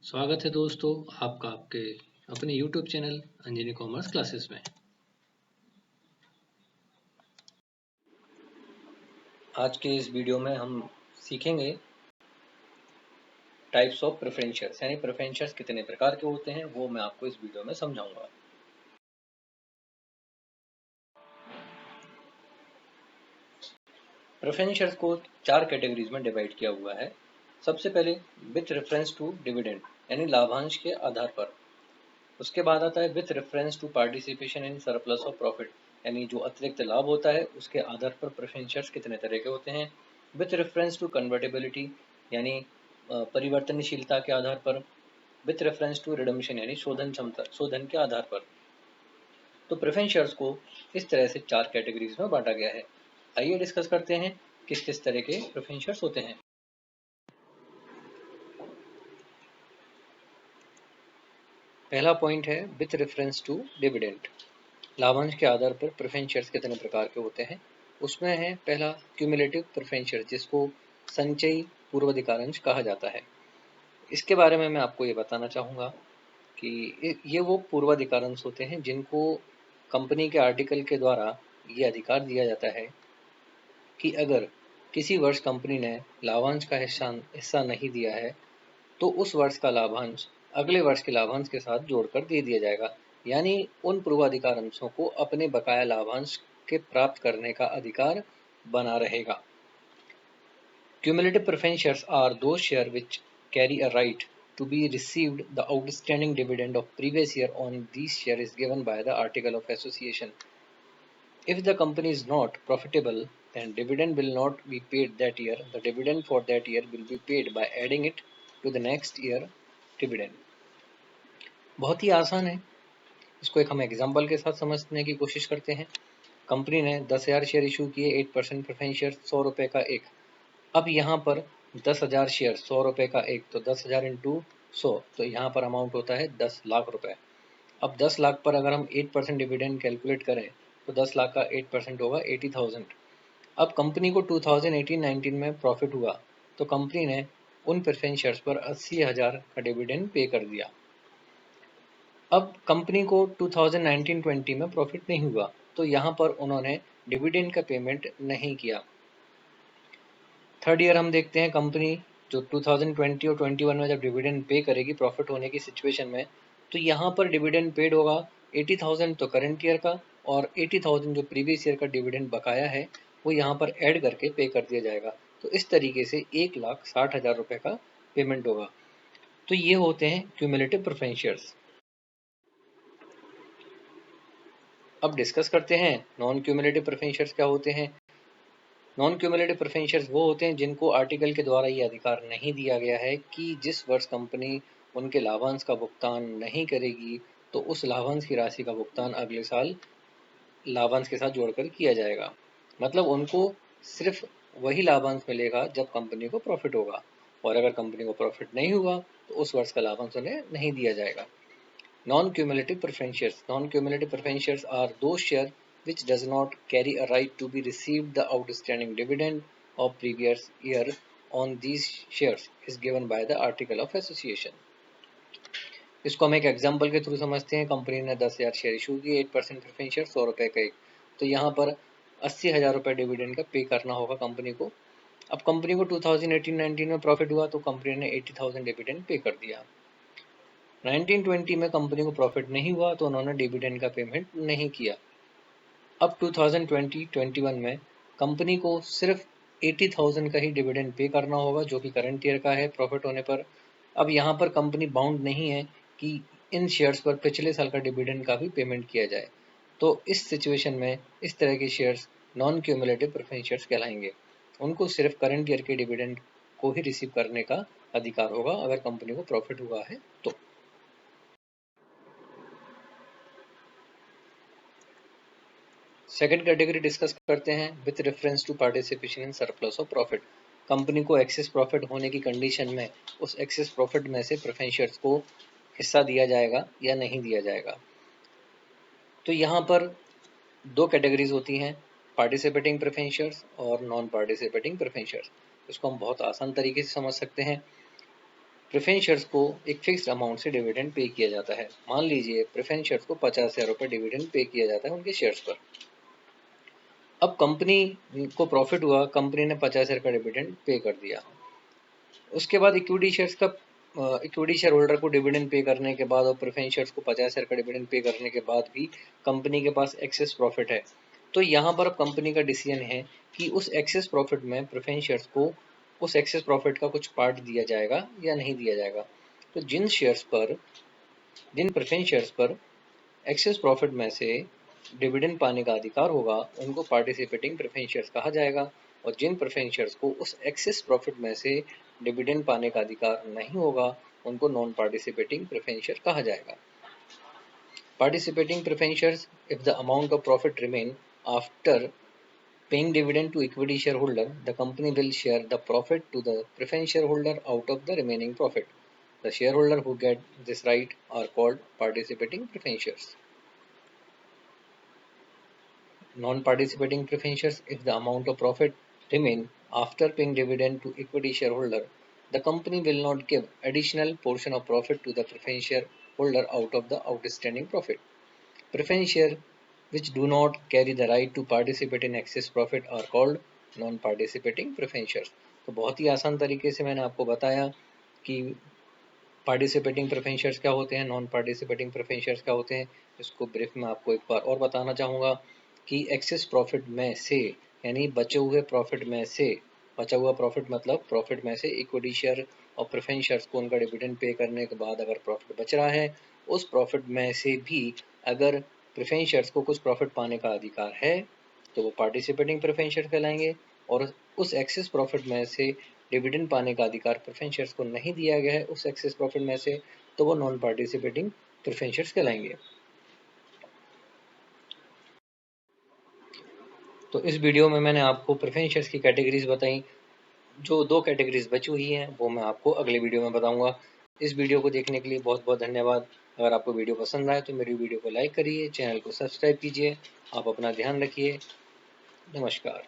स्वागत है दोस्तों आपका आपके अपने YouTube channel Anjani commerce classes में। आज के इस वीडियो में हम सीखेंगे टाइप्स ऑफ प्रेफरेंस शेयर्स, यानी प्रेफरेंस शेयर्स कितने प्रकार के होते हैं वो मैं आपको इस वीडियो में समझाऊंगा। प्रेफरेंस शेयर्स को 4 कैटेगरीज में डिवाइड किया हुआ है। सबसे पहले विथ रेफरेंस टू डिविडेंड, यानी लाभांश के आधार पर। उसके बाद आता है with reference to participation in surplus of profit, यानी जो अतिरिक्त लाभ होता है उसके आधार पर प्रेफरेंस शेयर्स कितने तरह के होते हैं। विथ रेफरेंस टू कन्वर्टेबिलिटी, यानी परिवर्तनशीलता के आधार पर। विथ रेफरेंस टू रिडम्पशन, यानी शोधन क्षमता, शोधन के आधार पर। तो प्रेफरेंस शेयर्स को इस तरह से 4 कैटेगरीज में बांटा गया है। आइए डिस्कस करते हैं किस किस तरह के प्रेफरेंस शेयर्स होते हैं। पहला पॉइंट है विथ रेफरेंस टू डिविडेंड। लाभांश के आधार पर प्रेफरेंस शेयर्स कितने प्रकार के होते हैं। उसमें है पहला क्यूमुलेटिव प्रेफरेंस शेयर, जिसको संचयी पूर्वाधिकारंश कहा जाता है। इसके बारे में मैं आपको ये बताना चाहूँगा कि ये वो पूर्वाधिकारंश होते हैं जिनको कंपनी के आर्टिकल के द्वारा ये अधिकार दिया जाता है कि अगर किसी वर्ष कंपनी ने लाभांश का हिस्सा नहीं दिया है तो उस वर्ष का लाभांश अगले वर्ष के लाभांश के साथ जोड़कर दे दिया जाएगा, यानी उन पूर्वाधिकार अंशों को अपने बकाया लाभांश के प्राप्त करने का अधिकार बना रहेगा। Cumulative preference shares are those shares which carry a right to be received the outstanding dividend of previous year on these shares is given by the article of association. If the company is not profitable, then dividend will not be paid that year. The dividend for that year will be paid by adding it to the next year dividend. बहुत ही आसान है, इसको एक हम example के साथ समझने की कोशिश करते हैं। कंपनी ने 10,000 शेयर इशू किए, 8% प्रेफरेंस शेयर 100 रुपये का एक। अब यहाँ पर 10,000 शेयर 100 रुपये का एक, तो 10,000 इंटू 100, तो यहाँ पर अमाउंट होता है 10 लाख रुपए। अब 10 लाख पर अगर हम 8% डिविडेंड कैलकुलेट करें तो 10 लाख का 8% होगा 80,000। अब कंपनी को 2018-19 में प्रॉफिट हुआ तो कंपनी ने उन प्रेफरेंस शेयर्स पर 80,000 का डिविडेंड पे कर दिया। अब कंपनी को 2019-20 में प्रॉफिट नहीं हुआ तो यहाँ पर उन्होंने डिविडेंड का पेमेंट नहीं किया। थर्ड ईयर हम देखते हैं, कंपनी जो 2020 और 21 में जब डिविडेंड पे करेगी प्रॉफिट होने की सिचुएशन में, तो यहाँ पर डिविडेंड पेड होगा 80,000 तो करंट ईयर का, और 80,000 जो प्रीवियस ईयर का डिविडेंड बकाया है वो यहाँ पर ऐड करके पे कर दिया जाएगा। तो इस तरीके से 1,60,000 रुपये का पेमेंट होगा। तो ये होते हैं क्यूमुलेटिव प्रेफरेंस शेयर्स। अब डिस्कस करते हैं नॉन क्यूमुलेटिव प्रेफरेंस शेयर्स क्या होते हैं। नॉन क्यूमुलेटिव प्रेफरेंस शेयर्स वो होते हैं जिनको आर्टिकल के द्वारा ये अधिकार नहीं दिया गया है कि जिस वर्ष कंपनी उनके लाभांश का भुगतान नहीं करेगी तो उस लाभांश की राशि का भुगतान अगले साल लाभांश के साथ जोड़कर किया जाएगा। मतलब उनको सिर्फ वही लाभांश मिलेगा जब कंपनी को प्रॉफिट होगा, और अगर कंपनी को प्रॉफिट नहीं हुआ तो उस वर्ष का लाभांश उन्हें नहीं दिया जाएगा। Non-cumulative preference shares. Non-cumulative preference shares are those shares which does not carry a right to be received the outstanding dividend of previous year on these shares is given by the article of association. इसको हम एक example के through समझते हैं। Company ने 10,000 share issue किए, 8% preference share 100 रुपये का एक, तो यहाँ पर 80,000 रुपये डिविडेंड का पे करना होगा कंपनी को। अब कंपनी को 2018-19 में प्रॉफिट हुआ तो कंपनी ने 80,000 डिविडेंड पे कर दिया। 1920 में कंपनी को प्रॉफिट नहीं हुआ तो उन्होंने डिविडेंड का पेमेंट नहीं किया। अब 2020-21 में कंपनी को सिर्फ 80,000 का ही डिविडेंड पे करना होगा जो कि करंट ईयर का है प्रॉफिट होने पर। अब यहाँ पर कंपनी बाउंड नहीं है कि इन शेयर्स पर पिछले साल का डिविडेंड का भी पेमेंट किया जाए। तो इस सिचुएशन में इस तरह के shares non cumulative preference shares कहलाएंगे। उनको सिर्फ करंट ईयर के डिविडेंड को ही रिसीव करने का अधिकार होगा अगर कंपनी को प्रॉफिट हुआ है तो। सेकंड कैटेगरी डिस्कस करते हैं with reference to participation in surplus of profit. Company को एक्सेस प्रॉफिट होने की कंडीशन में उस एक्सेस प्रॉफिट में से प्रेफरेंस शेयर्स को हिस्सा दिया जाएगा या नहीं दिया जाएगा। तो यहाँ पर दो कैटेगरीज होती हैं, पार्टिसिपेटिंग प्रेफरेंस शेयर्स और नॉन पार्टिसिपेटिंग प्रेफरेंस शेयर्स। इसको हम बहुत आसान तरीके से समझ सकते हैं। प्रेफरेंस शेयर्स को एक फिक्स्ड अमाउंट से डिविडेंड पे किया जाता है। मान लीजिए प्रेफरेंस शेयर्स को 50,000 रुपये डिविडेंड पे किया जाता है उनके शेयर्स पर। अब कंपनी को प्रॉफिट हुआ, कंपनी ने 50,000 का डिविडेंड पे कर दिया। उसके बाद इक्विटी शेयर होल्डर को डिविडेंड पे करने के बाद और प्रेफरेंस शेयर्स को 50,000 का डिविडेंड पे करने के बाद भी कंपनी के पास एक्सेस प्रॉफिट है। तो यहाँ पर अब कंपनी का डिसीजन है कि उस एक्सेस प्रॉफिट में प्रेफरेंस शेयर्स को उस एक्सेस प्रॉफिट का कुछ पार्ट दिया जाएगा या नहीं दिया जाएगा। तो जिन प्रेफरेंस शेयर्स पर एक्सेस प्रॉफिट में से डिविडेंड पाने का अधिकार होगा उनको पार्टिसिपेटिंग प्रेफरेंस शेयर्स कहा जाएगा, और जिन प्रेफरेंस शेयर्स को उस एक्सेस प्रॉफिट में से डिविडेंड पाने का अधिकार नहीं होगा उनको नॉन पार्टिसिपेटिंग प्रेफरेंस शेयर कहा जाएगा। Participating preference shares if the amount of profit remain after paying dividend to equity shareholder, the company will share the profit to the preference shareholder out of the remaining profit. The shareholder who get this right are called participating preference shares. Non-participating preference shares, if the amount of profit remain after paying dividend to equity shareholder, the company will not give additional portion of profit to the preference shareholder out of the outstanding profit. Preference share which do not carry the right to participate in excess profit are called non-participating preference shares. तो बहुत ही आसान तरीके से मैंने आपको बताया कि participating preference shares क्या होते हैं, नॉन पार्टिसिपेटिंग प्रेफरेंस शेयर्स क्या होते हैं। इसको ब्रीफ में आपको एक बार और बताना चाहूँगा कि एक्सेस प्रॉफिट में से यानी बचे हुए प्रॉफिट में से, बचा हुआ प्रॉफिट मतलब प्रॉफिट में से इक्विटी शेयर और प्रेफरेंस शेयर्स को उनका डिविडेंड पे करने के बाद अगर प्रॉफिट बच रहा है, उस प्रॉफिट में से भी अगर प्रेफरेंस शेयर्स को कुछ प्रॉफिट पाने का अधिकार है तो वो पार्टिसिपेटिंग प्रेफरेंस शेयर कहलाएंगे, और उस एक्सेस प्रॉफिट में से डिविडेंड पाने का अधिकार प्रेफरेंस शेयर्स को नहीं दिया गया है उस एक्सेस प्रॉफिट में से, तो वो नॉन पार्टिसिपेटिंग प्रेफरेंस शेयर्स कहलाएंगे। तो इस वीडियो में मैंने आपको प्रेफरेंस शेयर्स की कैटेगरीज बताई। जो 2 कैटेगरीज बची हुई हैं वो मैं आपको अगले वीडियो में बताऊंगा। इस वीडियो को देखने के लिए बहुत बहुत धन्यवाद। अगर आपको वीडियो पसंद आए तो मेरी वीडियो को लाइक करिए, चैनल को सब्सक्राइब कीजिए। आप अपना ध्यान रखिए। नमस्कार।